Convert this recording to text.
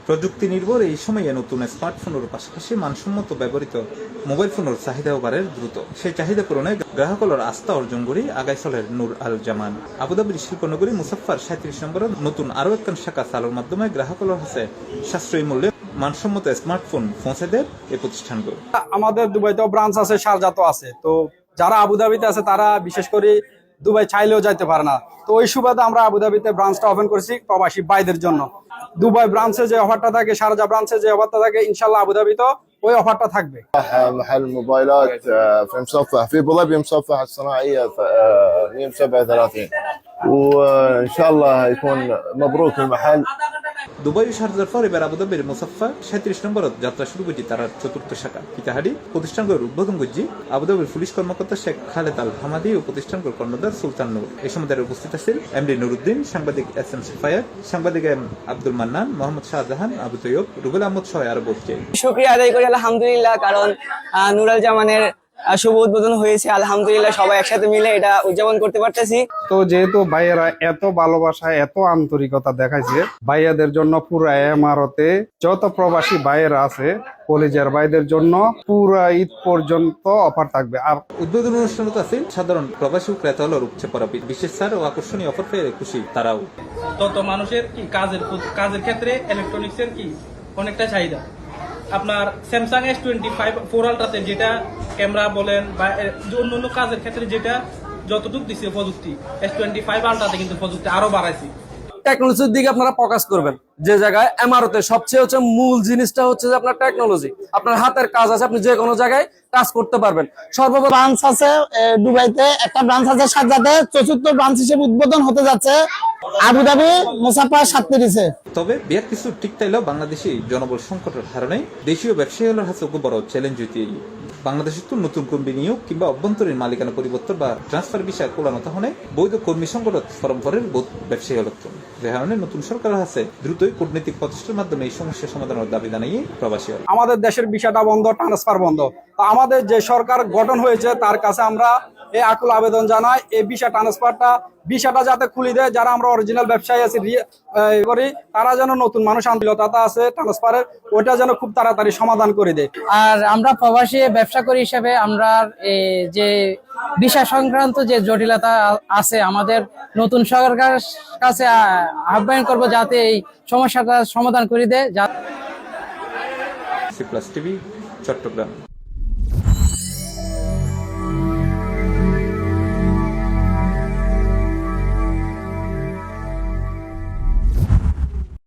প্রযুক্তি নির্ভর এই সময়ে নতুন স্মার্টফোনের পাশাপাশি মানসম্মত ব্যবহৃত মোবাইল ফোনের চাহিদাও বাড়ে দ্রুত। সেই চাহিদা পূরণে গ্রাহকদের আস্থা অর্জন করে আগাই চলের নূর আল জামান। আবুধাবির শিল্পনগরী মুসাফফার 37 নম্বরের নতুন আরও একখান শাখা চালুর মাধ্যমে গ্রাহকদের কাছে সাশ্রয়ী মূল্যে মানসম্মত স্মার্টফোন পৌঁছে দেয় এই প্রতিষ্ঠানগুলো। আমাদের দুবাইতেও ব্রাঞ্চ আছে, শারজাতেও আছে। তো যারা আবুধাবিতে আছে তারা বিশেষ করে দুবাই চাইলেও যাইতে পারে না। তো ওই সুবাদে আমরা আবুধাবিতে ব্রাঞ্চটা ওপেন করেছি প্রবাসী ভাইদের জন্য। দুবাই ব্রাঞ্চে যে অফারটা থাকে, শারজা ব্রাঞ্চে যে অফারটা থাকে, ইনশাল্লাহ আবুধাবিতেও ওই অফারটা থাকবে। محل موبايلات في مصفح في ابو ظبي مصفح الصناعيه 137 وان شاء الله يكون مبروك المحل। দুবাই শারজার পর এবার আবুধাবির মুসাফফা 37 নম্বরত যাত্রা শুরু করছি তার চতুর্থ শাখা ইতাহারি প্রতিষ্ঠানগুলোর উদ্বোধন করছি আবুধাবির পুলিশ কর্মকর্তা শেখ খালেদ আল হামাদি ও প্রতিষ্ঠানগুলোর কর্ণধার সুলতান নূর। এই সময় উপস্থিত আছেন এমডি নুরুদ্দিন, সাংবাদিক এস এম সিফায়াত, সাংবাদিক এম আব্দুল মান্নান, মোহাম্মদ শাহজাহান, আবু তৈয়ব, রুবেল আহমদ সহ আরো বহু। শুকরিয়া আদায় করি আলহামদুলিল্লাহ, কারণ নূর আল জামানের শুভ উদ্বোধন হয়েছে। আলহামদুলিল্লাহ সবাই একসাথে মিলে এটা উদযাপন করতে পারতেছি। তো যেহেতু ভাইয়েরা এত ভালোবাসা এত আন্তরিকতা দেখাইছে, ভাইয়াদের জন্য পুরো ইমারতে যত প্রবাসী ভাইয়েরা আছে কলেজের ভাইদের জন্য পুরো ঈদ পর্যন্ত অফার থাকবে। উদ্বোধন অনুষ্ঠানে আছেন সাধারণ প্রবাসী ক্রেতা হল উপচে পড়া বিশেষ ছাড় ও আকর্ষণীয় অফার পেয়ে খুশি তারাও। তত মানুষের কি কাজের ক্ষেত্রে ইলেকট্রনিক্সের কি অনেকটা চাহিদা। আপনার স্যামসাং S25 4 আলট্রাতে যেটা ক্যামেরা বলেন বা অন্য অন্য কাজের ক্ষেত্রে যেটা যতটুকু দিচ্ছে প্রযুক্তি, S25 আলট্রাতে কিন্তু প্রযুক্তি আরো বাড়াইছি। টেকনোলজির দিকে আপনারা ফোকাস করবেন। যে জায়গায় এমআরওতে সবচেয়ে মূল জিনিসটা হচ্ছে যে আপনার টেকনোলজি, আপনার হাতের কাজ আছে, আপনি যে কোনো জায়গায় কাজ করতে পারবেন। সর্বপ্রথম ব্রাঞ্চ আছে দুবাইতে, একটা ব্রাঞ্চ আছে শারজাতে, চতুর্থ ব্রাঞ্চ হিসেবে উদ্বোধন হতে যাচ্ছে আবুধাবি মুসাফফা 37-এ। তবে বিয়ার কিছু ঠিক তাইলেও বাংলাদেশি জনবল সংকটের কারণে দেশীয় ব্যবসায়ীদের হাতে বড় চ্যালেঞ্জ হইতে বাংলাদেশের তো নতুন কর্মী নিয়োগ কিংবা অভ্যন্তরীণ মালিকানা পরিবর্তন বা ট্রান্সফার বিষয় কোলানো তখন বৈধ কর্মী সংকট ফরম করেন ব্যবসায়ী হল। যে কারণে নতুন সরকারের হাতে দ্রুতই কূটনৈতিক প্রচেষ্টার মাধ্যমে এই সমস্যা সমাধানের দাবি জানিয়ে প্রবাসী হল। আমাদের দেশের ভিসাটা বন্ধ, ট্রান্সফার বন্ধ। তো আমাদের যে সরকার গঠন হয়েছে তার কাছে আমরা এই আকুল আবেদন জানাই, এই ভিসা ট্রান্সফারটা ভিসাটা যাতে খুলে দেয়। যারা আমরা অরিজিনাল ব্যবসায়ী আছি করি তারা যেন নতুন মানুষ আন্তরিকতা আছে ট্রান্সফারের, ওইটা যেন খুব তাড়াতাড়ি সমাধান করে দেয়। আর আমরা প্রবাসী ব্যবসা করি হিসেবে আমরা যে ভিসা সংক্রান্ত যে জটিলতা আছে আমাদের নতুন সরকারের কাছে আহ্বান করব যাতে এই সমস্যাটা সমাধান করে দেয়। C+ TV Chittagong.